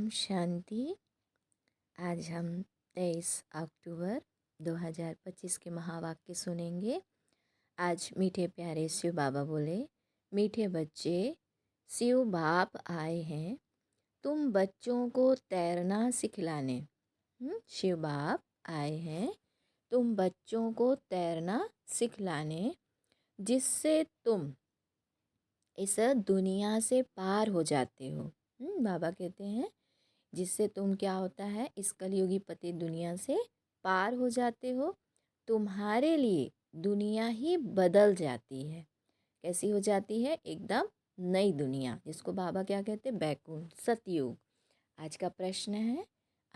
ओम शांति। आज हम 23 अक्टूबर 2025 के महावाक्य सुनेंगे। आज मीठे प्यारे शिव बाबा बोले, मीठे बच्चे, शिव बाप आए हैं तुम बच्चों को तैरना सिखलाने। शिव बाप आए हैं तुम बच्चों को तैरना सिखलाने, जिससे तुम इस दुनिया से पार हो जाते हो। बाबा कहते हैं जिससे तुम क्या होता है, इस कलयुगी पति दुनिया से पार हो जाते हो। तुम्हारे लिए दुनिया ही बदल जाती है। कैसी हो जाती है? एकदम नई दुनिया, जिसको बाबा क्या कहते हैं? बैकुंठ, सतयुग। आज का प्रश्न है,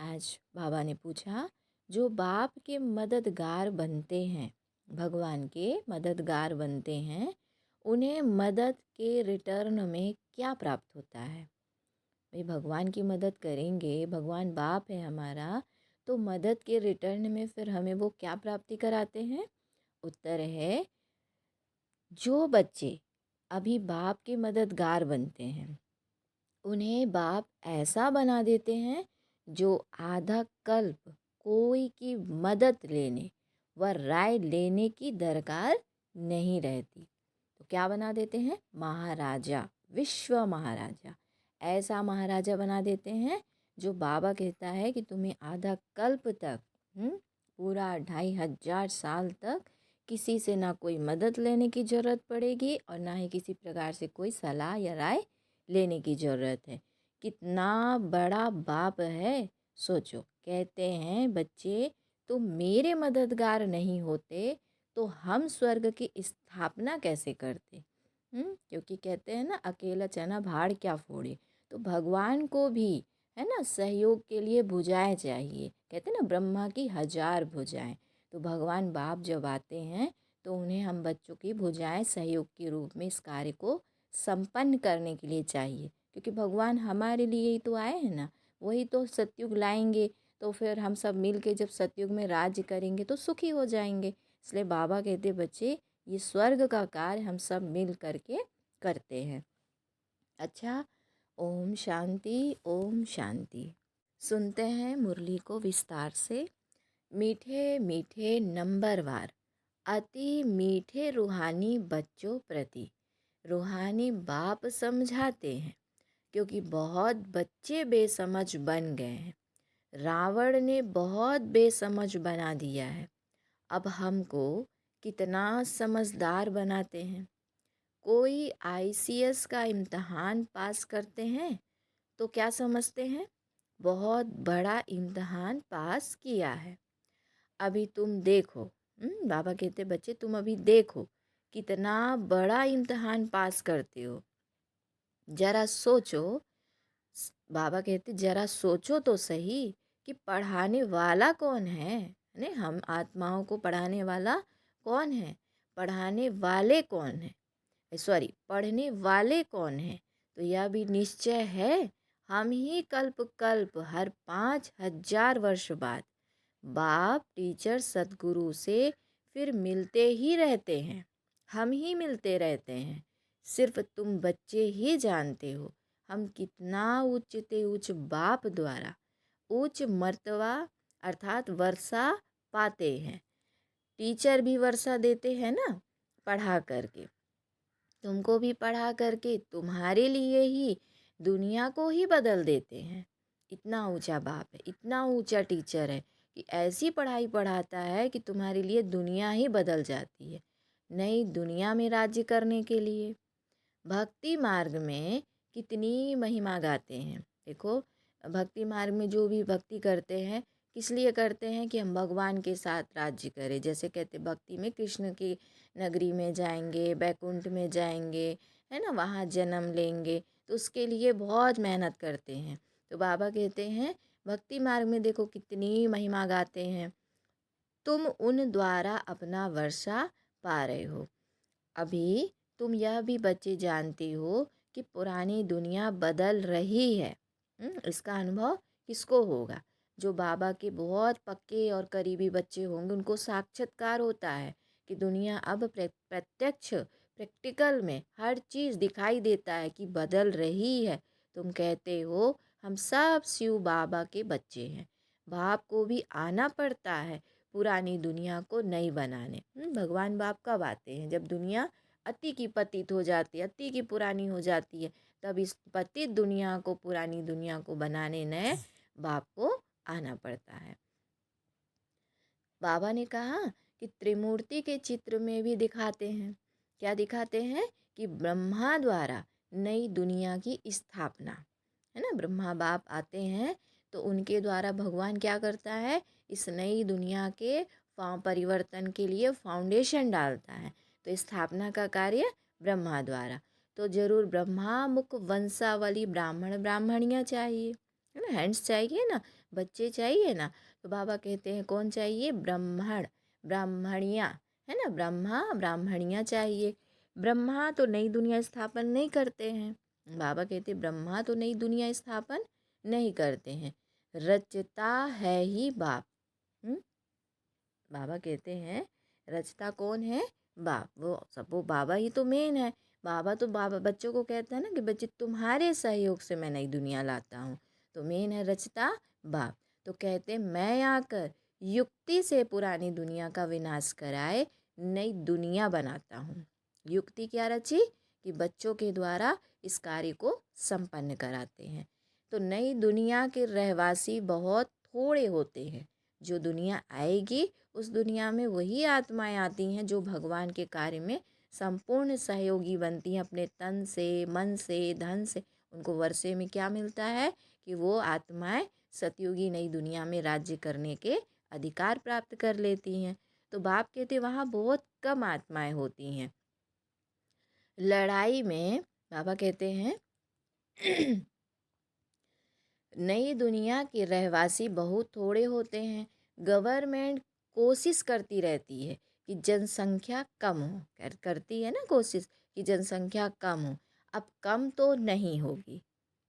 आज बाबा ने पूछा, जो बाप के मददगार बनते हैं, भगवान के मददगार बनते हैं, उन्हें मदद के रिटर्न में क्या प्राप्त होता है? भाई भगवान की मदद करेंगे, भगवान बाप है हमारा, तो मदद के रिटर्न में फिर हमें वो क्या प्राप्ति कराते हैं? उत्तर है, जो बच्चे अभी बाप के मददगार बनते हैं, उन्हें बाप ऐसा बना देते हैं जो आधा कल्प कोई की मदद लेने व राय लेने की दरकार नहीं रहती। तो क्या बना देते हैं? महाराजा, विश्व महाराजा। ऐसा महाराजा बना देते हैं जो बाबा कहता है कि तुम्हें आधा कल्प तक, पूरा 2500 तक किसी से ना कोई मदद लेने की ज़रूरत पड़ेगी और ना ही किसी प्रकार से कोई सलाह या राय लेने की ज़रूरत है। कितना बड़ा बाप है, सोचो। कहते हैं बच्चे, तुम मेरे मददगार नहीं होते तो हम स्वर्ग की स्थापना कैसे करते? क्योंकि कहते हैं ना, अकेला चना भाड़ क्या फोड़े। तो भगवान को भी है ना सहयोग के लिए भुजाएं चाहिए। कहते हैं ना, ब्रह्मा की 1000 भुजाएं। तो भगवान बाप जब आते हैं तो उन्हें हम बच्चों की भुजाएं सहयोग के रूप में इस कार्य को संपन्न करने के लिए चाहिए। क्योंकि भगवान हमारे लिए ही तो आए हैं ना, वही तो सतयुग लाएंगे। तो फिर हम सब मिल के जब सतयुग में राज्य करेंगे तो सुखी हो जाएंगे। इसलिए बाबा कहते, बच्चे ये स्वर्ग का कार्य हम सब मिल करके करते हैं। अच्छा, ओम शांति, ओम शांति। सुनते हैं मुरली को विस्तार से। मीठे मीठे नंबरवार, अति मीठे रूहानी बच्चों प्रति रूहानी बाप समझाते हैं, क्योंकि बहुत बच्चे बेसमझ बन गए हैं। रावण ने बहुत बेसमझ बना दिया है। अब हमको कितना समझदार बनाते हैं। कोई आईसीएस का इम्तहान पास करते हैं तो क्या समझते हैं? बहुत बड़ा इम्तहान पास किया है। अभी तुम देखो, बाबा कहते, बच्चे तुम अभी देखो कितना बड़ा इम्तहान पास करते हो। जरा सोचो, बाबा कहते जरा सोचो तो सही कि पढ़ाने वाला कौन है? ने हम आत्माओं को पढ़ाने वाला कौन है? पढ़ाने वाले कौन है? सॉरी, पढ़ने वाले कौन है? तो यह भी निश्चय है, हम ही कल्प कल्प हर 5000 वर्ष बाद बाप टीचर सदगुरु से फिर मिलते ही रहते हैं। हम ही मिलते रहते हैं। सिर्फ तुम बच्चे ही जानते हो हम कितना उच्च ते उच्च बाप द्वारा उच्च मर्तबा अर्थात वर्षा पाते हैं। टीचर भी वर्षा देते हैं ना, पढ़ा करके। तुमको भी पढ़ा करके तुम्हारे लिए ही दुनिया को ही बदल देते हैं। इतना ऊंचा बाप है, इतना ऊंचा टीचर है कि ऐसी पढ़ाई पढ़ाता है कि तुम्हारे लिए दुनिया ही बदल जाती है, नई दुनिया में राज्य करने के लिए। भक्ति मार्ग में कितनी महिमा गाते हैं। देखो, भक्ति मार्ग में जो भी भक्ति करते हैं, किस लिए करते हैं? कि हम भगवान के साथ राज्य करें। जैसे कहते, भक्ति में कृष्ण की नगरी में जाएंगे, बैकुंठ में जाएंगे, है ना, वहाँ जन्म लेंगे। तो उसके लिए बहुत मेहनत करते हैं। तो बाबा कहते हैं भक्ति मार्ग में देखो कितनी महिमा गाते हैं। तुम उन द्वारा अपना वर्षा पा रहे हो। अभी तुम यह भी बच्चे जानते हो कि पुरानी दुनिया बदल रही है। इसका अनुभव किसको होगा? जो बाबा के बहुत पक्के और करीबी बच्चे होंगे, उनको साक्षात्कार होता है कि दुनिया अब प्रत्यक्ष प्रैक्टिकल में हर चीज़ दिखाई देता है कि बदल रही है। तुम कहते हो हम सब शिव बाबा के बच्चे हैं। बाप को भी आना पड़ता है पुरानी दुनिया को नई बनाने। भगवान बाप कब आते हैं? जब दुनिया अति की पतित हो जाती है, अति की पुरानी हो जाती है, तब इस पतित दुनिया को, पुरानी दुनिया को बनाने नए बाप को आना पड़ता है। बाबा ने कहा कि त्रिमूर्ति के चित्र में भी दिखाते हैं। क्या दिखाते हैं? कि ब्रह्मा द्वारा नई दुनिया की स्थापना, है ना। ब्रह्मा बाप आते हैं तो उनके द्वारा भगवान क्या करता है? इस नई दुनिया के परिवर्तन के लिए फाउंडेशन डालता है। तो स्थापना का कार्य ब्रह्मा द्वारा। तो जरूर ब्रह्मा मुख वंशावली ब्राह्मण ब्राह्मणियाँ चाहिए, है ना, हैंड्स चाहिए ना, बच्चे चाहिए ना। तो बाबा कहते हैं कौन चाहिए? ब्राह्मण ब्राह्मणियाँ, है ना, ब्रह्मा ब्राह्मणियाँ चाहिए। ब्रह्मा तो नई दुनिया स्थापन नहीं करते हैं। बाबा कहते ब्रह्मा तो नई दुनिया स्थापन नहीं करते हैं, रचता है ही बाप। बाबा कहते हैं रचता कौन है? बाप। वो बाबा ही तो मेन है। बाबा तो बाबा बच्चों को कहता है ना कि बच्चे तुम्हारे सहयोग से मैं नई दुनिया लाता हूँ। तो मेन है रचता बाप। तो कहते हैं मैं आकर युक्ति से पुरानी दुनिया का विनाश कराए नई दुनिया बनाता हूँ। युक्ति क्या रची? कि बच्चों के द्वारा इस कार्य को संपन्न कराते हैं। तो नई दुनिया के रहवासी बहुत थोड़े होते हैं। जो दुनिया आएगी उस दुनिया में वही आत्माएं आती हैं जो भगवान के कार्य में संपूर्ण सहयोगी बनती हैं, अपने तन से, मन से, धन से। उनको वर्षे में क्या मिलता है? कि वो आत्माएं सतयुगी नई दुनिया में राज्य करने के अधिकार प्राप्त कर लेती हैं। तो बाप कहते वहाँ बहुत कम आत्माएं होती हैं। लड़ाई में बाबा कहते हैं नई दुनिया के रहवासी बहुत थोड़े होते हैं। गवर्नमेंट कोशिश करती रहती है कि जनसंख्या कम हो, करती है ना कोशिश कि जनसंख्या कम हो। अब कम तो नहीं होगी,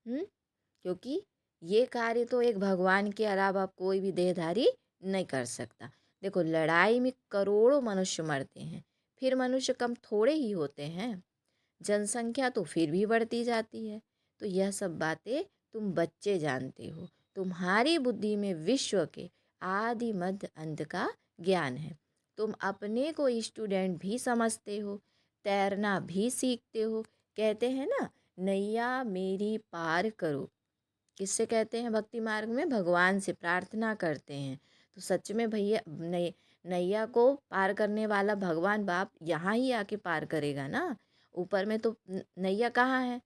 क्योंकि ये कार्य तो एक भगवान के अलावा कोई भी देहधारी नहीं कर सकता। देखो लड़ाई में करोड़ों मनुष्य मरते हैं, फिर मनुष्य कम थोड़े ही होते हैं। जनसंख्या तो फिर भी बढ़ती जाती है। तो यह सब बातें तुम बच्चे जानते हो। तुम्हारी बुद्धि में विश्व के आदि मध्य अंत का ज्ञान है। तुम अपने को स्टूडेंट भी समझते हो, तैरना भी सीखते हो। कहते हैं ना नैया मेरी पार करो। किससे कहते हैं? भक्ति मार्ग में भगवान से प्रार्थना करते हैं। तो सच में भैया नैया को पार करने वाला भगवान बाप यहाँ ही आके पार करेगा ना। ऊपर में तो नैया कहाँ है?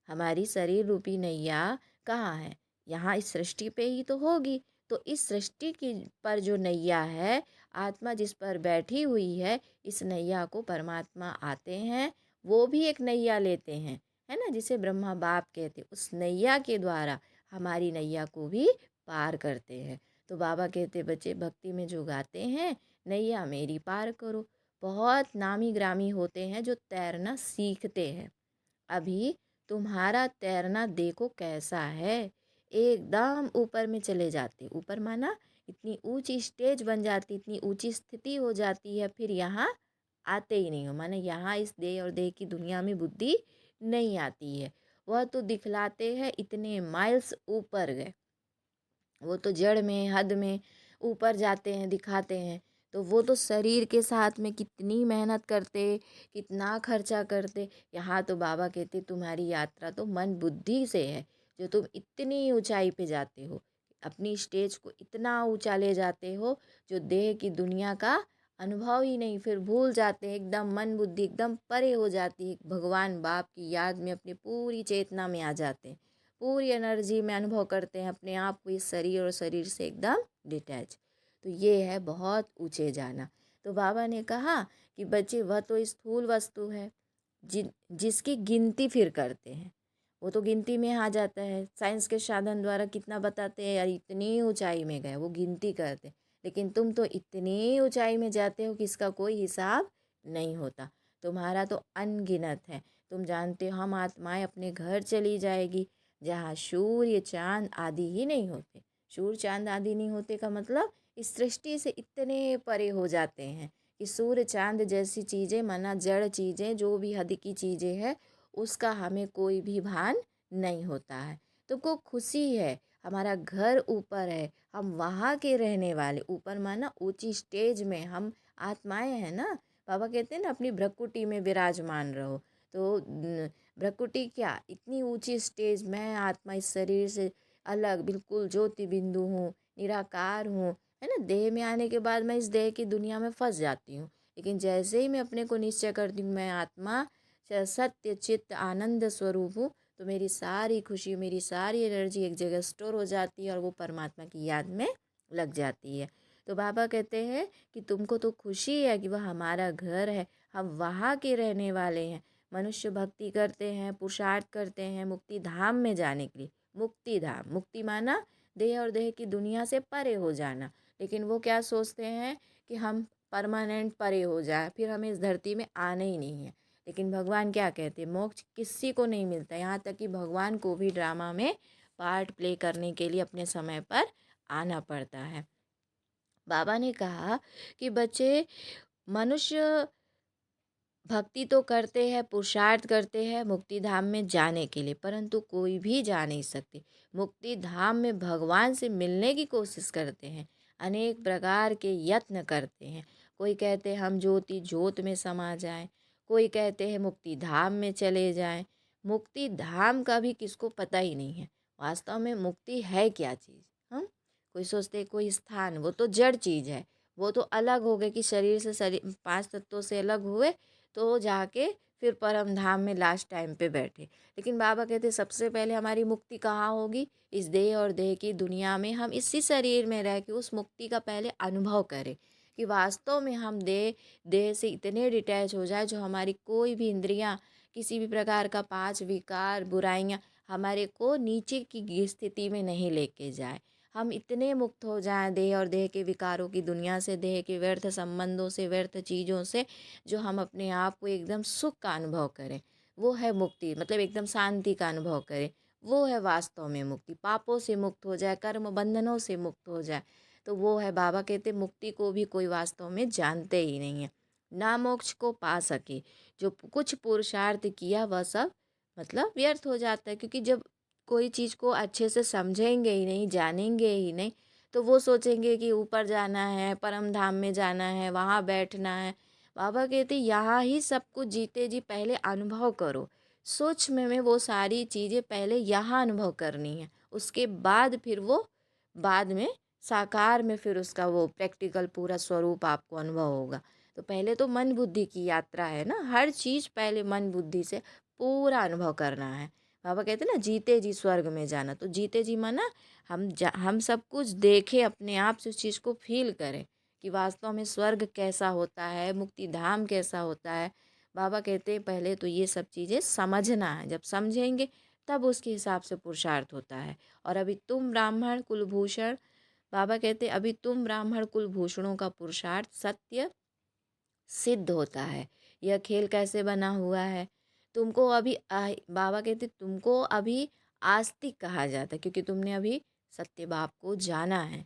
हमारी शरीर रूपी नैया कहाँ है? यहाँ इस सृष्टि पे ही तो होगी। तो इस सृष्टि की पर जो नैया है, आत्मा जिस पर बैठी हुई है, इस नैया को परमात्मा आते हैं, वो भी एक नैया लेते हैं, है ना, जिसे ब्रह्मा बाप कहते। उस नैया के द्वारा हमारी नैया को भी पार करते हैं। तो बाबा कहते बच्चे भक्ति में जो गाते हैं नैया मेरी पार करो, बहुत नामी ग्रामी होते हैं जो तैरना सीखते हैं। अभी तुम्हारा तैरना देखो कैसा है, एकदम ऊपर में चले जाते। ऊपर माना इतनी ऊंची स्टेज बन जाती, इतनी ऊंची स्थिति हो जाती है, फिर यहाँ आते ही नहीं हो। माने यहाँ इस देह और देह की दुनिया में बुद्धि नहीं आती है। वह तो दिखलाते हैं इतने माइल्स ऊपर गए, वो तो जड़ में हद में ऊपर जाते हैं, दिखाते हैं। तो वो तो शरीर के साथ में कितनी मेहनत करते, कितना खर्चा करते। यहाँ तो बाबा कहते तुम्हारी यात्रा तो मन बुद्धि से है, जो तुम इतनी ऊंचाई पे जाते हो, अपनी स्टेज को इतना ऊंचा ले जाते हो, जो देह की दुनिया का अनुभव ही नहीं, फिर भूल जाते हैं, एकदम मन बुद्धि एकदम परे हो जाती है। भगवान बाप की याद में अपनी पूरी चेतना में आ जाते हैं, पूरी एनर्जी में अनुभव करते हैं अपने आप को, इस शरीर और शरीर से एकदम डिटैच। तो ये है बहुत ऊंचे जाना। तो बाबा ने कहा कि बच्चे वह तो स्थूल वस्तु है जिसकी गिनती फिर करते हैं, वो तो गिनती में आ जाता है। साइंस के साधन द्वारा कितना बताते हैं यार इतनी ऊंचाई में गए, वो गिनती करते हैं। लेकिन तुम तो इतनी ऊंचाई में जाते हो कि इसका कोई हिसाब नहीं होता। तुम्हारा तो अनगिनत है। तुम जानते हो हम आत्माएं अपने घर चली जाएगी जहाँ सूर्य चांद आदि ही नहीं होते। सूर्य चांद आदि नहीं होते का मतलब इस सृष्टि से इतने परे हो जाते हैं कि सूर्य चांद जैसी चीज़ें, माना जड़ चीज़ें, जो भी हद की चीज़ें हैं, उसका हमें कोई भी भान नहीं होता है। तुमको खुशी है, हमारा घर ऊपर है, हम वहाँ के रहने वाले, ऊपर माना ऊंची स्टेज में हम आत्माएं हैं ना। बाबा कहते हैं ना अपनी भ्रकुटी में विराजमान रहो। तो भ्रकुटी क्या, इतनी ऊंची स्टेज, मैं आत्मा इस शरीर से अलग बिल्कुल ज्योति बिंदु हूँ, निराकार हूँ, है ना। देह में आने के बाद मैं इस देह की दुनिया में फंस जाती हूँ, लेकिन जैसे ही मैं अपने को निश्चय करती हूँ मैं आत्मा सत्य चित्त आनंद स्वरूप हूँ, तो मेरी सारी खुशी, मेरी सारी एनर्जी एक जगह स्टोर हो जाती है और वो परमात्मा की याद में लग जाती है। तो बाबा कहते हैं कि तुमको तो खुशी है कि वह हमारा घर है, हम वहाँ के रहने वाले हैं। मनुष्य भक्ति करते हैं, पुरुषार्थ करते हैं मुक्ति धाम में जाने के लिए। मुक्ति धाम, मुक्ति माना देह और देह की दुनिया से परे हो जाना, लेकिन वो क्या सोचते हैं कि हम परमानेंट परे हो जाए, फिर हमें इस धरती में आना ही नहीं है। लेकिन भगवान क्या कहते हैं, मोक्ष किसी को नहीं मिलता, यहाँ तक कि भगवान को भी ड्रामा में पार्ट प्ले करने के लिए अपने समय पर आना पड़ता है। बाबा ने कहा कि बच्चे, मनुष्य भक्ति तो करते हैं, पुरुषार्थ करते हैं मुक्ति धाम में जाने के लिए, परंतु कोई भी जा नहीं सकते। मुक्ति धाम में भगवान से मिलने की कोशिश करते हैं, अनेक प्रकार के यत्न करते हैं। कोई कहते हैं हम ज्योति ज्योत में समा जाएं, कोई कहते हैं मुक्ति धाम में चले जाएं। मुक्ति धाम का भी किसको पता ही नहीं है, वास्तव में मुक्ति है क्या चीज़। हम कोई सोचते हैं कोई स्थान, वो तो जड़ चीज़ है, वो तो अलग हो गए कि शरीर से, शरीर पांच तत्वों से अलग हुए तो जाके फिर परम धाम में लास्ट टाइम पे बैठे। लेकिन बाबा कहते सबसे पहले हमारी मुक्ति कहाँ होगी, इस देह और देह की दुनिया में हम इसी शरीर में रह के उस मुक्ति का पहले अनुभव करें कि वास्तव में हम देह देह से इतने डिटैच हो जाए जो हमारी कोई भी इंद्रियां, किसी भी प्रकार का पांच विकार बुराइयां हमारे को नीचे की स्थिति में नहीं लेके जाए। हम इतने मुक्त हो जाएं देह और देह के विकारों की दुनिया से, देह के व्यर्थ संबंधों से, व्यर्थ चीज़ों से, जो हम अपने आप को एकदम सुख का अनुभव करें। वो है मुक्ति, मतलब एकदम शांति का अनुभव करें, वो है वास्तव में मुक्ति। पापों से मुक्त हो जाए, कर्म बंधनों से मुक्त हो जाए, तो वो है। बाबा कहते मुक्ति को भी कोई वास्तव में जानते ही नहीं है, ना मोक्ष को पा सके। जो कुछ पुरुषार्थ किया वह सब मतलब व्यर्थ हो जाता है, क्योंकि जब कोई चीज़ को अच्छे से समझेंगे ही नहीं, जानेंगे ही नहीं, तो वो सोचेंगे कि ऊपर जाना है, परम धाम में जाना है, वहाँ बैठना है। बाबा कहते यहाँ ही सब कुछ जीते जी पहले अनुभव करो, सूक्ष्म में वो सारी चीज़ें पहले यहाँ अनुभव करनी है, उसके बाद फिर वो बाद में साकार में फिर उसका वो प्रैक्टिकल पूरा स्वरूप आपको अनुभव होगा। तो पहले तो मन बुद्धि की यात्रा है ना, हर चीज़ पहले मन बुद्धि से पूरा अनुभव करना है। बाबा कहते ना जीते जी स्वर्ग में जाना, तो जीते जी माना हम सब कुछ देखें, अपने आप से उस चीज़ को फील करें कि वास्तव में स्वर्ग कैसा होता है, मुक्ति धाम कैसा होता है। बाबा कहते हैं पहले तो ये सब चीज़ें समझना है, जब समझेंगे तब उसके हिसाब से पुरुषार्थ होता है। और अभी तुम ब्राह्मण कुलभूषण, बाबा कहते अभी तुम ब्राह्मण कुलभूषणों का पुरुषार्थ सत्य सिद्ध होता है। यह खेल कैसे बना हुआ है, तुमको अभी बाबा कहते तुमको अभी आस्तिक कहा जाता है, क्योंकि तुमने अभी सत्य बाप को जाना है।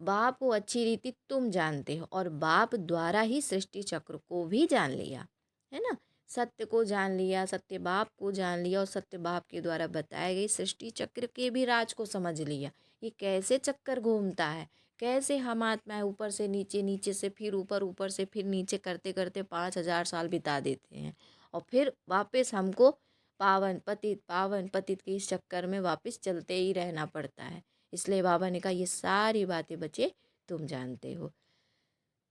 बाप को अच्छी रीति तुम जानते हो और बाप द्वारा ही सृष्टि चक्र को भी जान लिया है ना। सत्य को जान लिया, सत्य बाप को जान लिया और सत्य बाप के द्वारा बताए गए सृष्टि चक्र के भी राज को समझ लिया। ये कैसे चक्कर घूमता है, कैसे हम आत्माएं ऊपर से नीचे, नीचे से फिर ऊपर, ऊपर से फिर नीचे करते करते 5,000 साल बिता देते हैं और फिर वापस हमको पावन पतित के इस चक्कर में वापस चलते ही रहना पड़ता है। इसलिए बाबा ने कहा ये सारी बातें बच्चे तुम जानते हो।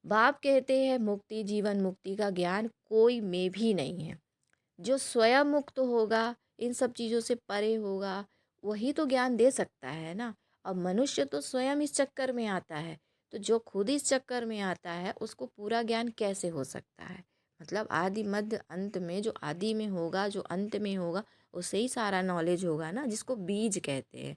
बाप कहते हैं मुक्ति, जीवन मुक्ति का ज्ञान कोई में भी नहीं है। जो स्वयं मुक्त होगा, इन सब चीज़ों से परे होगा, वही तो ज्ञान दे सकता है ना। अब मनुष्य तो स्वयं इस चक्कर में आता है, तो जो खुद इस चक्कर में आता है उसको पूरा ज्ञान कैसे हो सकता है। मतलब आदि मध्य अंत में, जो आदि में होगा, जो अंत में होगा, उसे ही सारा नॉलेज होगा ना, जिसको बीज कहते हैं।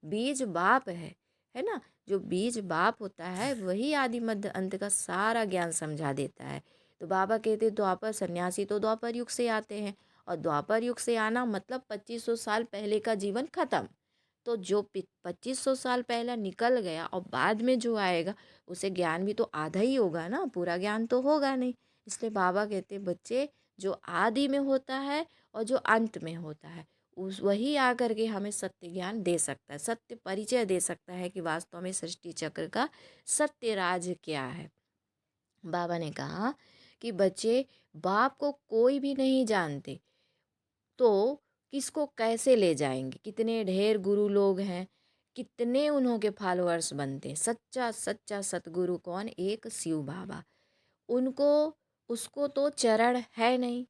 बीज बाप है ना। जो बीज बाप होता है वही आदि मध्य अंत का सारा ज्ञान समझा देता है। तो बाबा कहते द्वापर, सन्यासी तो द्वापर युग से आते हैं, और द्वापर युग से आना मतलब 2500 साल पहले का जीवन खत्म। तो जो 2500 साल पहला निकल गया और बाद में जो आएगा उसे ज्ञान भी तो आधा ही होगा ना, पूरा ज्ञान तो होगा नहीं। इसलिए बाबा कहते बच्चे, जो आदि में होता है और जो अंत में होता है उस वही आकर के हमें सत्य ज्ञान दे सकता है, सत्य परिचय दे सकता है कि वास्तव में सृष्टि चक्र का सत्य राज क्या है। बाबा ने कहा कि बच्चे, बाप को कोई भी नहीं जानते तो किसको कैसे ले जाएंगे। कितने ढेर गुरु लोग हैं, कितने उन्हों के फॉलोअर्स बनते हैं। सच्चा सच्चा सतगुरु कौन? एक शिव बाबा। उनको उसको तो चरण है नहीं।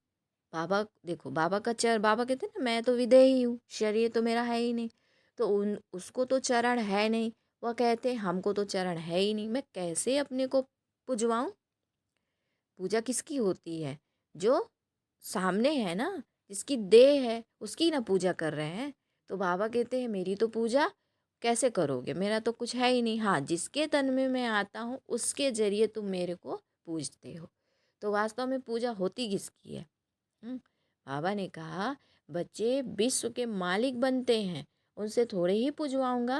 बाबा देखो, बाबा का चरण, बाबा कहते हैं ना, मैं तो विदेही हूँ, शरीर तो मेरा है ही नहीं। तो उन उसको तो चरण है नहीं। वह कहते हैं हमको तो चरण है ही नहीं, मैं कैसे अपने को पुजवाऊं। पूजा किसकी होती है? जो सामने है ना, जिसकी देह है, उसकी ना पूजा कर रहे हैं। तो बाबा कहते हैं मेरी तो पूजा कैसे करोगे, मेरा तो कुछ है ही नहीं। हाँ, जिसके तन में मैं आता हूँ उसके जरिए तुम मेरे को पूजते हो। तो वास्तव में पूजा होती किसकी है? बाबा ने कहा बच्चे विश्व के मालिक बनते हैं, उनसे थोड़े ही पूजवाऊंगा।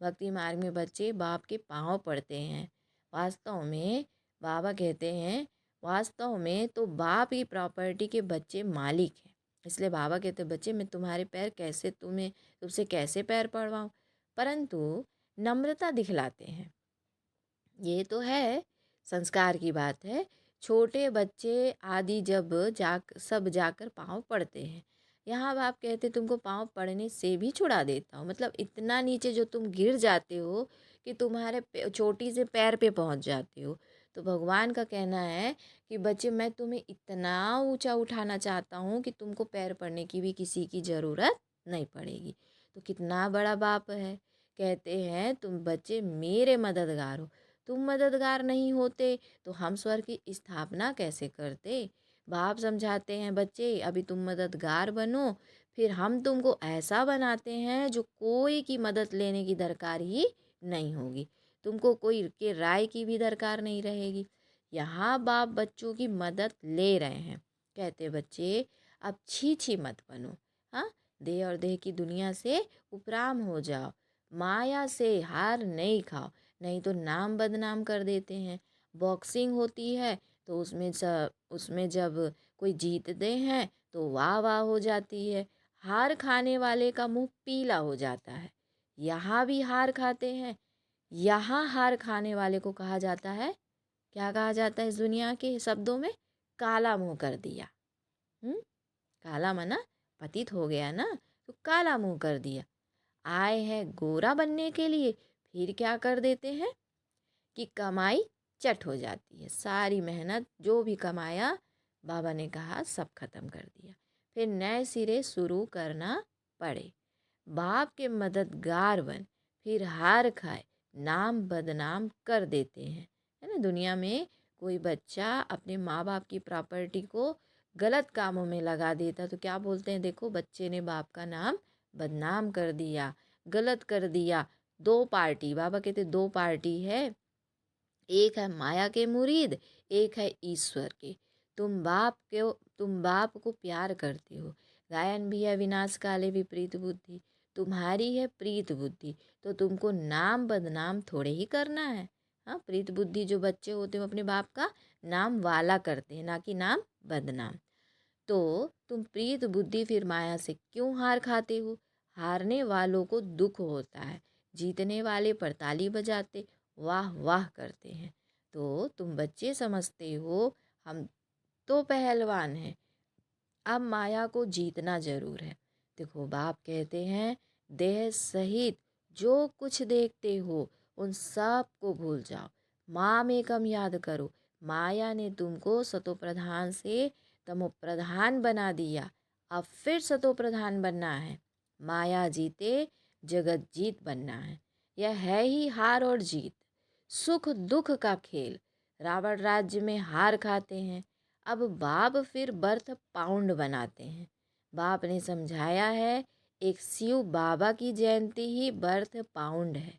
भक्ति मार्ग में बच्चे बाप के पाँव पड़ते हैं। वास्तव में बाबा कहते हैं, वास्तव में तो बाप की प्रॉपर्टी के बच्चे मालिक हैं। इसलिए बाबा कहते हैं बच्चे, मैं तुम्हारे पैर कैसे तुमसे कैसे पैर पड़वाऊँ, परंतु नम्रता दिखलाते हैं। ये तो है, संस्कार की बात है। छोटे बच्चे आदि जब सब जाकर पाँव पड़ते हैं। यहाँ बाप कहते तुमको पाँव पड़ने से भी छुड़ा देता हूँ। मतलब इतना नीचे जो तुम गिर जाते हो कि तुम्हारे चोटी से पैर पे पहुँच जाते हो। तो भगवान का कहना है कि बच्चे, मैं तुम्हें इतना ऊंचा उठाना चाहता हूँ कि तुमको पैर पड़ने की भी किसी की ज़रूरत नहीं पड़ेगी। तो कितना बड़ा बाप है। कहते हैं तुम बच्चे मेरे मददगार हो। तुम मददगार नहीं होते तो हम स्वर्ग की स्थापना कैसे करते। बाप समझाते हैं बच्चे, अभी तुम मददगार बनो, फिर हम तुमको ऐसा बनाते हैं जो कोई की मदद लेने की दरकार ही नहीं होगी। तुमको कोई के राय की भी दरकार नहीं रहेगी। यहाँ बाप बच्चों की मदद ले रहे हैं। कहते बच्चे अब छी छी मत बनो। हाँ, देह और देह की दुनिया से उपराम हो जाओ। माया से हार नहीं खाओ, नहीं तो नाम बदनाम कर देते हैं। बॉक्सिंग होती है तो उसमें जब कोई जीतते हैं तो वाह वाह हो जाती है। हार खाने वाले का मुंह पीला हो जाता है। यहाँ भी हार खाते हैं। यहाँ हार खाने वाले को कहा जाता है, क्या कहा जाता है इस दुनिया के शब्दों में? काला मुंह कर दिया। काला मना पतित हो गया ना, तो काला मुंह कर दिया। आए हैं गोरा बनने के लिए, फिर क्या कर देते हैं कि कमाई चट हो जाती है। सारी मेहनत जो भी कमाया, बाबा ने कहा सब खत्म कर दिया। फिर नए सिरे शुरू करना पड़े। बाप के मददगार बन, फिर हार खाए, नाम बदनाम कर देते हैं। है ना, दुनिया में कोई बच्चा अपने माँ बाप की प्रॉपर्टी को गलत कामों में लगा देता तो क्या बोलते हैं? देखो, बच्चे ने बाप का नाम बदनाम कर दिया, गलत कर दिया। दो पार्टी, बाबा कहते दो पार्टी है, एक है माया के मुरीद, एक है ईश्वर के। तुम बाप को प्यार करते हो। गायन भी है विनाश काले विपरीत बुद्धि। तुम्हारी है प्रीत बुद्धि, तो तुमको नाम बदनाम थोड़े ही करना है। हाँ, प्रीत बुद्धि जो बच्चे होते हैं अपने बाप का नाम वाला करते हैं, ना कि नाम बदनाम। तो तुम प्रीत बुद्धि फिर माया से क्यों हार खाते हो? हारने वालों को दुख होता है, जीतने वाले पर ताली बजाते वाह वाह करते हैं। तो तुम बच्चे समझते हो हम तो पहलवान हैं, अब माया को जीतना जरूर है। देखो, बाप कहते हैं देह सहित जो कुछ देखते हो उन सब को भूल जाओ, माम एकम याद करो। माया ने तुमको सतो प्रधान से तमो प्रधान बना दिया, अब फिर सतो प्रधान बनना है। माया जीते जगत जीत बनना है। यह है ही हार और जीत, सुख दुख का खेल। रावण राज्य में हार खाते हैं, अब बाप फिर बर्थ पाउंड बनाते हैं। बाप ने समझाया है एक शिव बाबा की जयंती ही बर्थ पाउंड है।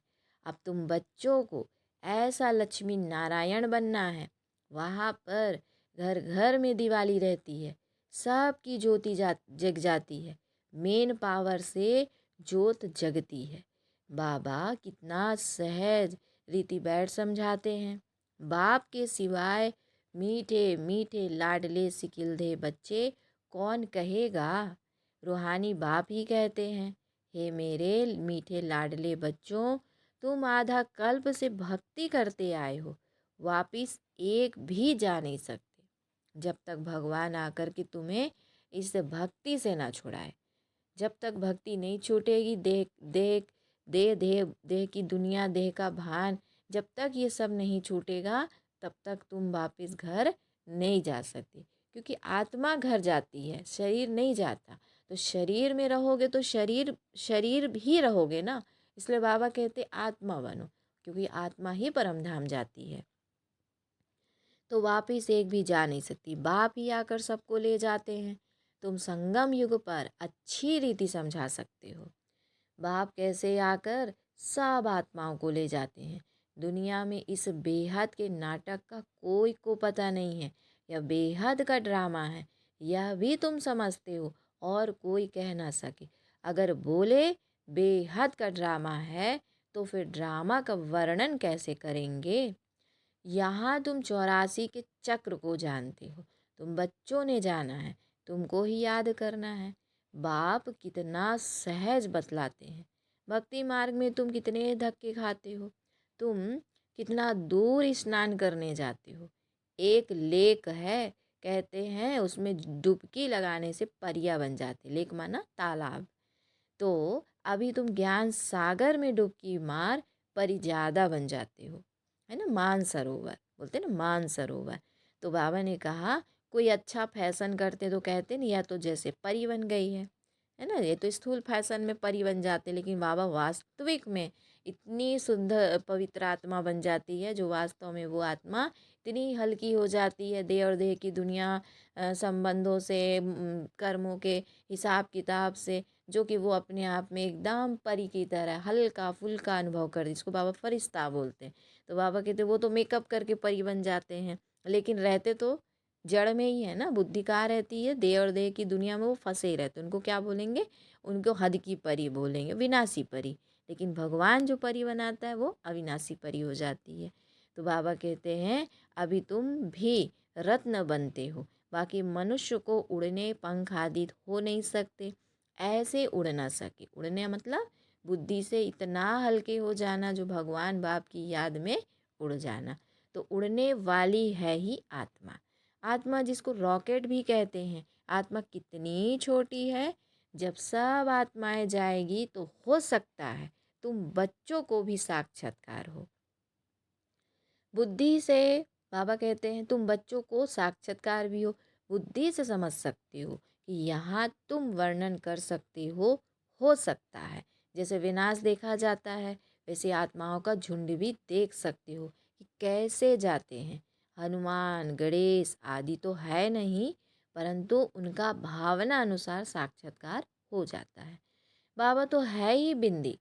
अब तुम बच्चों को ऐसा लक्ष्मी नारायण बनना है। वहाँ पर घर घर में दिवाली रहती है, सबकी ज्योति जग जाती है, मेन पावर से ज्योत जगती है। बाबा कितना सहज रीति बैठ समझाते हैं। बाप के सिवाय मीठे मीठे लाडले सिकिलधे बच्चे कौन कहेगा? रूहानी बाप ही कहते हैं, हे मेरे मीठे लाडले बच्चों, तुम आधा कल्प से भक्ति करते आए हो, वापिस एक भी जा नहीं सकते जब तक भगवान आकर के तुम्हें इस भक्ति से ना छुड़ाए। जब तक भक्ति नहीं छूटेगी, देह देह देह देह देह की दुनिया, देह का भान, जब तक ये सब नहीं छूटेगा तब तक तुम वापस घर नहीं जा सकते। क्योंकि आत्मा घर जाती है, शरीर नहीं जाता। तो शरीर में रहोगे तो शरीर शरीर भी रहोगे ना। इसलिए बाबा कहते आत्मा बनो, क्योंकि आत्मा ही परम धाम जाती है। तो वापिस एक भी जा नहीं सकती, बाप ही आकर सबको ले जाते हैं। तुम संगम युग पर अच्छी रीति समझा सकते हो, बाप कैसे आकर सब आत्माओं को ले जाते हैं। दुनिया में इस बेहद के नाटक का कोई को पता नहीं है। यह बेहद का ड्रामा है, यह भी तुम समझते हो और कोई कह ना सके। अगर बोले बेहद का ड्रामा है तो फिर ड्रामा का वर्णन कैसे करेंगे। यहाँ तुम 84 के चक्र को जानते हो, तुम बच्चों ने जाना है, तुमको ही याद करना है। बाप कितना सहज बतलाते हैं। भक्ति मार्ग में तुम कितने धक्के खाते हो, तुम कितना दूर स्नान करने जाते हो। एक लेक है, कहते हैं उसमें डुबकी लगाने से परिया बन जाते। लेक माना तालाब। तो अभी तुम ज्ञान सागर में डुबकी मार, परी ज़्यादा बन जाते हो, है ना। मानसरोवर बोलते ना, मानसरोवर। तो बाबा ने कहा कोई अच्छा फैशन करते तो कहते नहीं, या तो जैसे परी बन गई है ना। ये तो स्थूल फैशन में परी बन जाते, लेकिन बाबा वास्तविक में इतनी सुंदर पवित्र आत्मा बन जाती है, जो वास्तव में वो आत्मा इतनी हल्की हो जाती है देह और देह की दुनिया, संबंधों से, कर्मों के हिसाब किताब से, जो कि वो अपने आप में एकदम परी की तरह हल्का फुल्का अनुभव कर, जिसको बाबा फरिश्ता बोलते हैं। तो बाबा कहते वो तो मेकअप करके परी बन जाते हैं, लेकिन रहते तो जड़ में ही है ना। बुद्धि कहाँ रहती है, देह और देह की दुनिया में वो फंसे ही रहते। उनको क्या बोलेंगे, उनको हद की परी बोलेंगे, विनाशी परी। लेकिन भगवान जो परी बनाता है वो अविनाशी परी हो जाती है। तो बाबा कहते हैं अभी तुम भी रत्न बनते हो, बाकी मनुष्य को उड़ने पंख आदि हो नहीं सकते, ऐसे उड़ ना सके। उड़ने मतलब बुद्धि से इतना हल्के हो जाना, जो भगवान बाप की याद में उड़ जाना। तो उड़ने वाली है ही आत्मा। आत्मा जिसको रॉकेट भी कहते हैं, आत्मा कितनी छोटी है। जब सब आत्माएं जाएगी तो हो सकता है तुम बच्चों को भी साक्षात्कार हो। बुद्धि से बाबा कहते हैं तुम बच्चों को साक्षात्कार भी हो, बुद्धि से समझ सकते हो कि यहाँ तुम वर्णन कर सकते हो सकता है। जैसे विनाश देखा जाता है, वैसे आत्माओं का झुंड भी देख सकते हो कि कैसे जाते हैं। हनुमान गणेश आदि तो है नहीं, परंतु उनका भावना अनुसार साक्षात्कार हो जाता है। बाबा तो है ही बिंदी।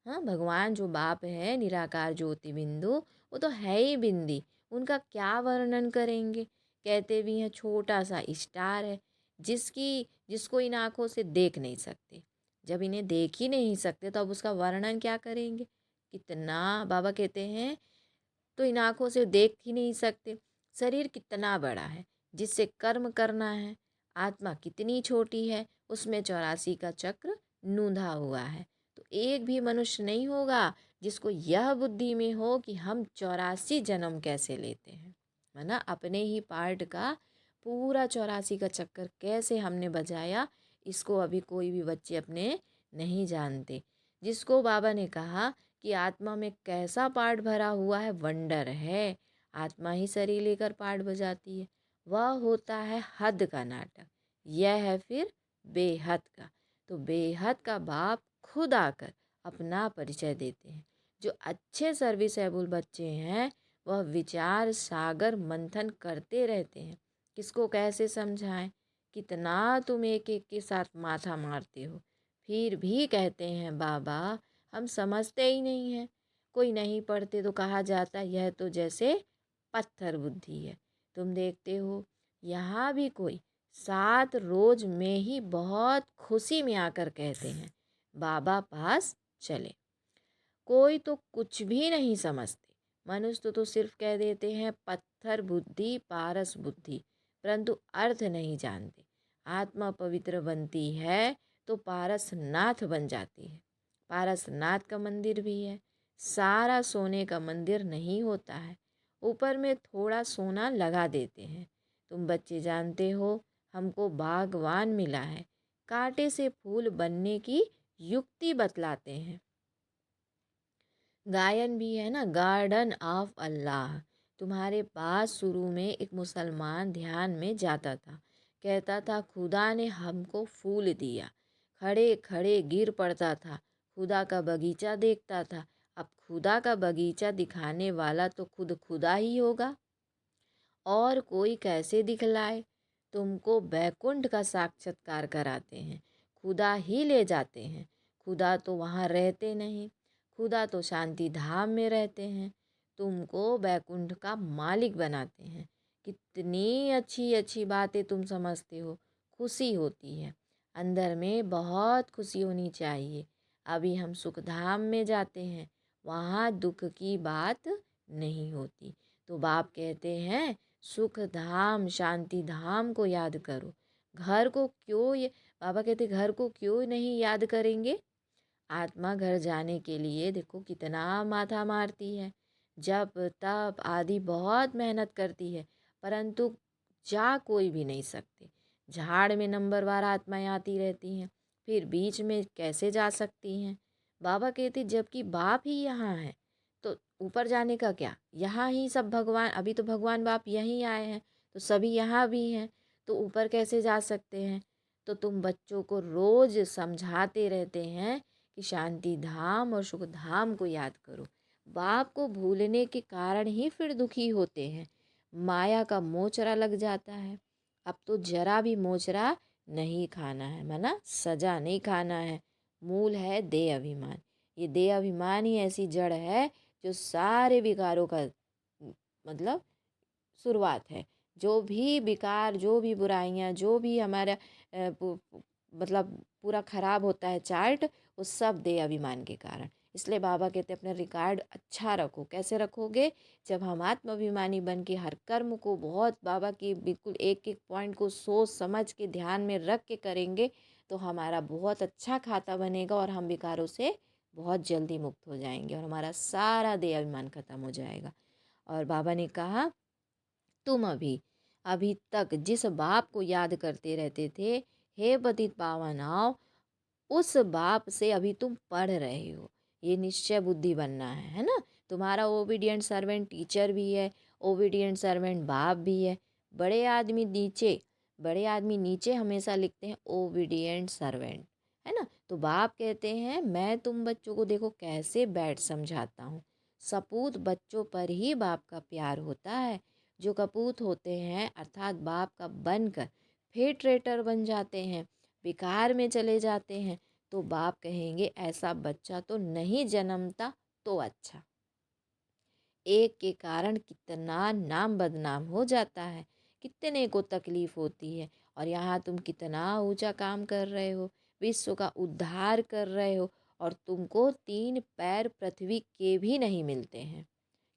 हाँ, भगवान जो बाप है निराकार ज्योति बिंदु, वो तो है ही बिंदी। उनका क्या वर्णन करेंगे। कहते भी हैं छोटा सा स्टार है, जिसको इन आँखों से देख नहीं सकते। जब इन्हें देख ही नहीं सकते तो अब उसका वर्णन क्या करेंगे। कितना बाबा कहते हैं, तो इन आँखों से देख ही नहीं सकते। शरीर कितना बड़ा है जिससे कर्म करना है, आत्मा कितनी छोटी है उसमें 84 का चक्र नूंधा हुआ है। तो एक भी मनुष्य नहीं होगा जिसको यह बुद्धि में हो कि हम 84 जन्म कैसे लेते हैं, है ना। अपने ही पार्ट का पूरा 84 का चक्कर कैसे हमने बजाया, इसको अभी कोई भी बच्चे अपने नहीं जानते। जिसको बाबा ने कहा कि आत्मा में कैसा पार्ट भरा हुआ है, वंडर है। आत्मा ही शरीर लेकर पार्ट बजाती है, वह होता है हद का नाटक। यह है फिर बेहद का। तो बेहद का बाप खुद आकर अपना परिचय देते हैं। जो अच्छे सर्विसेबल बच्चे हैं वह विचार सागर मंथन करते रहते हैं, किसको कैसे समझाएं। कितना तुम एक एक के साथ माथा मारते हो, फिर भी कहते हैं बाबा हम समझते ही नहीं हैं। कोई नहीं पढ़ते तो कहा जाता है यह तो जैसे पत्थर बुद्धि है। तुम देखते हो यहाँ भी कोई 7 रोज में ही बहुत खुशी में आकर कहते हैं बाबा पास चले। कोई तो कुछ भी नहीं समझते। मनुष्य तो सिर्फ कह देते हैं पत्थर बुद्धि पारस बुद्धि, परंतु अर्थ नहीं जानते। आत्मा पवित्र बनती है तो पारसनाथ बन जाती है। पारसनाथ का मंदिर भी है। सारा सोने का मंदिर नहीं होता है, ऊपर में थोड़ा सोना लगा देते हैं। तुम बच्चे जानते हो, हमको बागवान मिला है, कांटे से फूल बनने की युक्ति बतलाते हैं। गायन भी है ना, गार्डन ऑफ अल्लाह। तुम्हारे पास शुरू में एक मुसलमान ध्यान में जाता था, कहता था खुदा ने हमको फूल दिया, खड़े खड़े गिर पड़ता था, खुदा का बगीचा देखता था। अब खुदा का बगीचा दिखाने वाला तो खुद खुदा ही होगा, और कोई कैसे दिखलाए। तुमको बैकुंठ का साक्षात्कार कराते हैं, खुदा ही ले जाते हैं। खुदा तो वहाँ रहते नहीं, खुदा तो शांति धाम में रहते हैं। तुमको बैकुंठ का मालिक बनाते हैं। कितनी अच्छी अच्छी बातें तुम समझते हो। खुशी होती है, अंदर में बहुत खुशी होनी चाहिए। अभी हम सुख धाम में जाते हैं, वहाँ दुख की बात नहीं होती। तो बाप कहते हैं सुख धाम शांति धाम को याद करो। घर को क्यों ये बाबा कहते घर को क्यों नहीं याद करेंगे। आत्मा घर जाने के लिए देखो कितना माथा मारती है, जप तप आदि बहुत मेहनत करती है, परंतु जा कोई भी नहीं सकते। झाड़ में नंबरवार आत्माएं आती रहती हैं, फिर बीच में कैसे जा सकती हैं। बाबा कहते जबकि बाप ही यहाँ है तो ऊपर जाने का क्या। यहाँ ही सब भगवान, अभी तो भगवान बाप यहीं आए हैं तो सभी यहाँ भी हैं, तो ऊपर कैसे जा सकते हैं। तो तुम बच्चों को रोज समझाते रहते हैं कि शांति धाम और सुख धाम को याद करो। बाप को भूलने के कारण ही फिर दुखी होते हैं। माया का मोचरा लग जाता है। अब तो जरा भी मोचरा नहीं खाना है, माना सजा नहीं खाना है। मूल है देह अभिमान। ये देह अभिमान ही ऐसी जड़ है जो सारे विकारों का मतलब शुरुआत है। जो भी विकार, जो भी बुराइयाँ, जो भी हमारा मतलब पूरा खराब होता है चार्ट, वो सब देह अभिमान के कारण। इसलिए बाबा कहते हैं अपना रिकॉर्ड अच्छा रखो। कैसे रखोगे, जब हम आत्माभिमानी बन के हर कर्म को बहुत बाबा की बिल्कुल एक एक पॉइंट को सोच समझ के ध्यान में रख के करेंगे तो हमारा बहुत अच्छा खाता बनेगा और हम विकारों से बहुत जल्दी मुक्त हो जाएंगे और हमारा सारा देह अभिमान खत्म हो जाएगा। और बाबा ने कहा तुम अभी अभी तक जिस बाप को याद करते रहते थे, हे पतित पावन आओ, उस बाप से अभी तुम पढ़ रहे हो। ये निश्चय बुद्धि बनना है ना। तुम्हारा ओबीडियंट सर्वेंट टीचर भी है, ओबीडियंट सर्वेंट बाप भी है। बड़े आदमी नीचे, बड़े आदमी नीचे हमेशा लिखते हैं ओबीडियंट सर्वेंट, है ना। तो बाप कहते हैं मैं तुम बच्चों को देखो कैसे बैठ समझाता हूँ। सपूत बच्चों पर ही बाप का प्यार होता है। जो कपूत होते हैं अर्थात बाप का बनकर फिर ट्रेटर बन जाते हैं, विकार में चले जाते हैं, तो बाप कहेंगे ऐसा बच्चा तो नहीं जन्मता तो अच्छा। एक के कारण कितना नाम बदनाम हो जाता है, कितने को तकलीफ होती है। और यहाँ तुम कितना ऊंचा काम कर रहे हो, विश्व का उद्धार कर रहे हो, और तुमको 3 पैर पृथ्वी के भी नहीं मिलते हैं।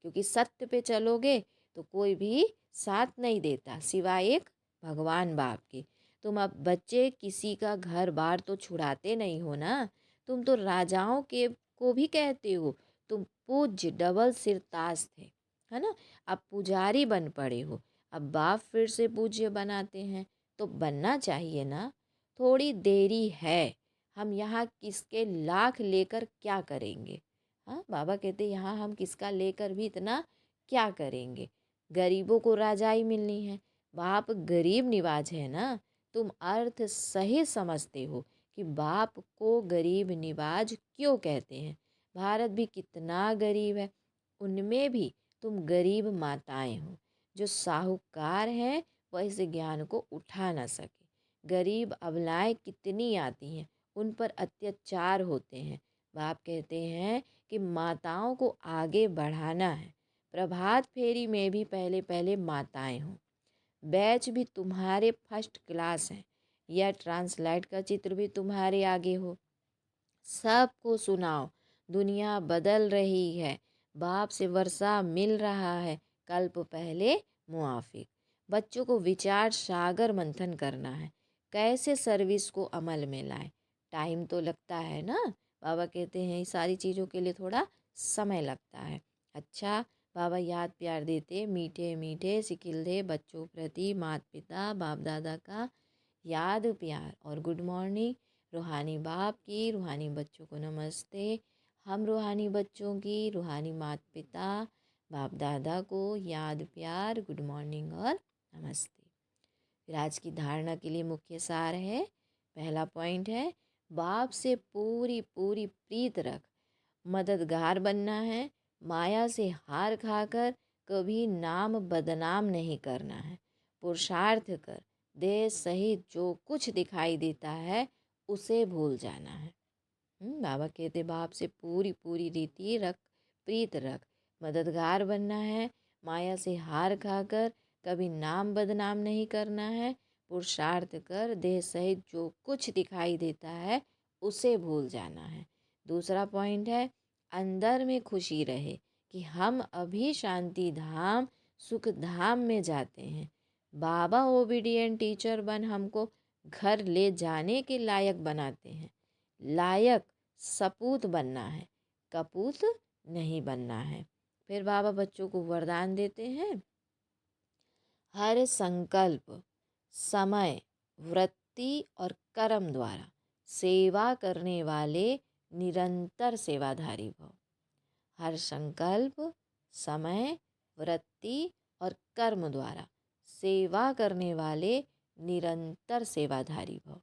क्योंकि सत्य पे चलोगे तो कोई भी साथ नहीं देता सिवाय एक भगवान बाप के। तुम अब बच्चे किसी का घर बार तो छुड़ाते नहीं हो ना। तुम तो राजाओं के को भी कहते हो। तुम पूज्य डबल सिर ताज थे, है ना। अब पुजारी बन पड़े हो, अब बाप फिर से पूज्य बनाते हैं तो बनना चाहिए ना। थोड़ी देरी है, हम यहाँ किसके लाख लेकर क्या करेंगे। हाँ बाबा कहते यहाँ हम किसका लेकर भी इतना क्या करेंगे। गरीबों को राजाई मिलनी है, बाप गरीब निवाज है ना। तुम अर्थ सही समझते हो कि बाप को गरीब निवाज क्यों कहते हैं। भारत भी कितना गरीब है, उनमें भी तुम गरीब माताएं हो जो साहूकार हैं वह इस ज्ञान को उठा ना सके। गरीब अबलाएं कितनी आती हैं, उन पर अत्याचार होते हैं। बाप कहते हैं कि माताओं को आगे बढ़ाना है। प्रभात फेरी में भी पहले पहले माताएं हों। बैच भी तुम्हारे फर्स्ट क्लास हैं, यह ट्रांसलेट का चित्र भी तुम्हारे आगे हो। सबको सुनाओ, दुनिया बदल रही है, बाप से वर्षा मिल रहा है, कल्प पहले मुआफिक। बच्चों को विचार सागर मंथन करना है। कैसे सर्विस को अमल में लाएं। टाइम तो लगता है ना, बाबा कहते हैं ये सारी चीज़ों के लिए थोड़ा समय लगता है। अच्छा, बाबा याद प्यार देते, मीठे मीठे सिकिल्दे बच्चों प्रति माता पिता बाप दादा का याद प्यार और गुड मॉर्निंग। रूहानी बाप की रूहानी बच्चों को नमस्ते। हम रूहानी बच्चों की रूहानी माता पिता बाप दादा को याद प्यार गुड मॉर्निंग और नमस्ते। फिर आज की धारणा के लिए मुख्य सार है, पहला पॉइंट है, बाप से पूरी पूरी प्रीत रख, मददगार बनना है, माया से हार खाकर कभी नाम बदनाम नहीं करना है, पुरुषार्थ कर, देह सहित जो कुछ दिखाई देता है उसे भूल जाना है। बाबा कहते बाप से पूरी पूरी रीति रख, प्रीत रख, मददगार बनना है, माया से हार खाकर कभी नाम बदनाम नहीं करना है, पुरुषार्थ कर, देह सहित जो कुछ दिखाई देता है उसे भूल जाना है। दूसरा पॉइंट है, अंदर में खुशी रहे कि हम अभी शांति धाम सुख धाम में जाते हैं। बाबा ओबीडियंट टीचर बन हमको घर ले जाने के लायक बनाते हैं। लायक सपूत बनना है, कपूत नहीं बनना है। फिर बाबा बच्चों को वरदान देते हैं, हर संकल्प, समय, वृत्ति और कर्म द्वारा सेवा करने वाले निरंतर सेवाधारी भव। हर संकल्प, समय, वृत्ति और कर्म द्वारा सेवा करने वाले निरंतर सेवाधारी भव।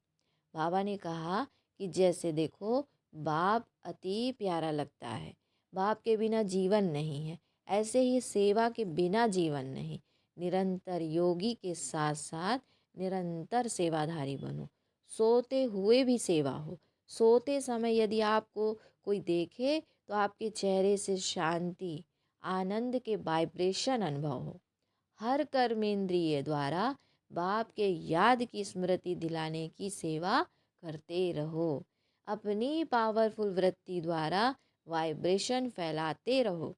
बाबा ने कहा कि जैसे देखो, बाप अति प्यारा लगता है, बाप के बिना जीवन नहीं है, ऐसे ही सेवा के बिना जीवन नहीं। निरंतर योगी के साथ साथ निरंतर सेवाधारी बनो। सोते हुए भी सेवा हो। सोते समय यदि आपको कोई देखे तो आपके चेहरे से शांति, आनंद के वाइब्रेशन अनुभव हो। हर कर्मेंद्रिय द्वारा बाप के याद की स्मृति दिलाने की सेवा करते रहो। अपनी पावरफुल वृत्ति द्वारा वाइब्रेशन फैलाते रहो।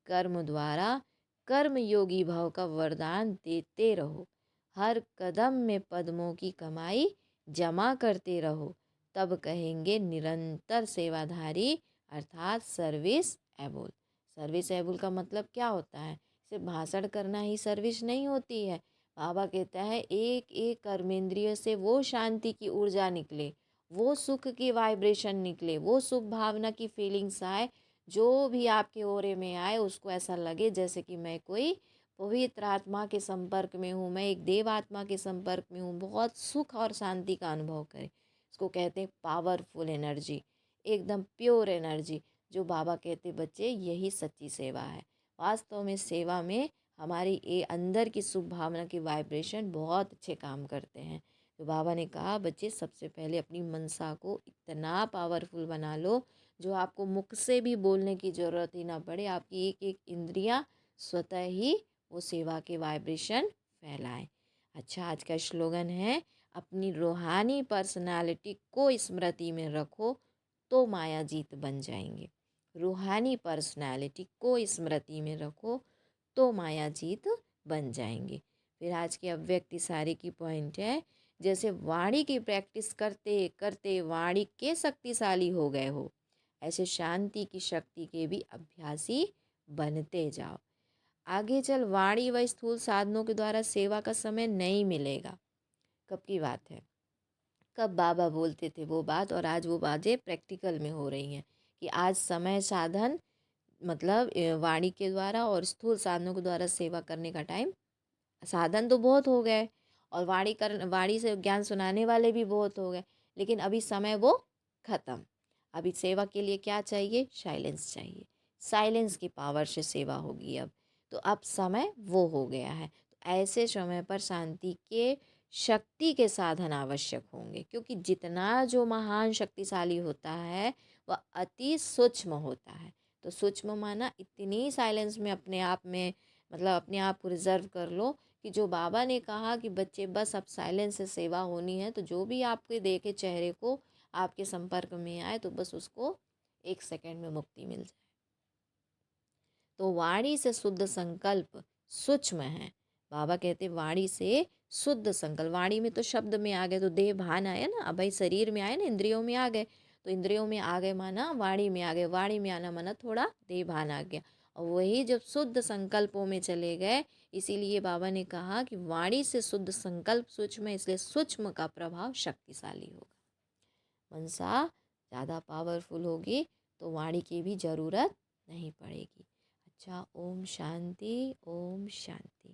कर्म द्वारा कर्म योगी भाव का वरदान देते रहो। हर कदम में पद्मों की कमाई जमा करते रहो। तब कहेंगे निरंतर सेवाधारी, अर्थात सर्विस एबुल। सर्विस एबुल का मतलब क्या होता है? सिर्फ भाषण करना ही सर्विस नहीं होती है। बाबा कहता है एक एक कर्मेंद्रिय से वो शांति की ऊर्जा निकले, वो सुख की वाइब्रेशन निकले, वो शुभ भावना की फीलिंग्स आए, जो भी आपके ओरे में आए उसको ऐसा लगे जैसे कि मैं कोई पवित्र आत्मा के संपर्क में हूँ, मैं एक देव आत्मा के संपर्क में हूँ। बहुत सुख और शांति का अनुभव करें। इसको कहते हैं पावरफुल एनर्जी, एकदम प्योर एनर्जी। जो बाबा कहते बच्चे यही सच्ची सेवा है। वास्तव में सेवा में हमारी ये अंदर की शुभ भावना की वाइब्रेशन बहुत अच्छे काम करते हैं। तो बाबा ने कहा बच्चे सबसे पहले अपनी मनसा को इतना पावरफुल बना लो जो आपको मुख से भी बोलने की ज़रूरत ही ना पड़े। आपकी एक एक इंद्रियां स्वतः ही वो सेवा के वाइब्रेशन फैलाएं। अच्छा, आज का स्लोगन है, अपनी रूहानी पर्सनालिटी को स्मृति में रखो तो माया जीत बन जाएंगे। रूहानी पर्सनालिटी को स्मृति में रखो तो माया जीत बन जाएंगे। फिर आज की अव्यक्ति सारी की पॉइंट है, जैसे वाणी की प्रैक्टिस करते करते वाणी के शक्तिशाली हो गए हो, ऐसे शांति की शक्ति के भी अभ्यासी बनते जाओ। आगे चल वाणी व स्थूल साधनों के द्वारा सेवा का समय नहीं मिलेगा। कब की बात है? कब बाबा बोलते थे वो बात, और आज वो बातें प्रैक्टिकल में हो रही हैं कि आज समय साधन मतलब वाणी के द्वारा और स्थूल साधनों के द्वारा सेवा करने का टाइम, साधन तो बहुत हो गए और वाणी से ज्ञान सुनाने वाले भी बहुत हो गए, लेकिन अभी समय वो खत्म। अभी सेवा के लिए क्या चाहिए? साइलेंस चाहिए। साइलेंस की पावर से सेवा होगी अब। तो अब समय वो हो गया है। तो ऐसे समय पर शांति के शक्ति के साधन आवश्यक होंगे, क्योंकि जितना जो महान शक्तिशाली होता है वह अति सूक्ष्म होता है। तो सूक्ष्म माना इतनी साइलेंस में अपने आप में, मतलब अपने आप को रिजर्व कर लो कि जो बाबा ने कहा कि बच्चे बस अब साइलेंस से सेवा होनी है, तो जो भी आपके देखे चेहरे को आपके संपर्क में आए तो बस उसको 1 सेकंड में मुक्ति मिल जाए। तो वाणी से शुद्ध संकल्प सूक्ष्म है। बाबा कहते वाणी से शुद्ध संकल्प, वाणी में तो शब्द में आ गए तो देह भान आया ना, अब भाई शरीर में आए ना, इंद्रियों में आ गए, तो इंद्रियों में आ गए माना वाणी में आ गए, वाणी में आना माना थोड़ा देह भान आ गया, और वही जब शुद्ध संकल्पों में चले गए, इसीलिए बाबा ने कहा कि वाणी से शुद्ध संकल्प सूक्ष्म है, इसलिए सूक्ष्म का प्रभाव शक्तिशाली होगा। मनसा ज़्यादा पावरफुल होगी तो वाणी की भी ज़रूरत नहीं पड़ेगी। अच्छा, ओम शांति, ओम शांति।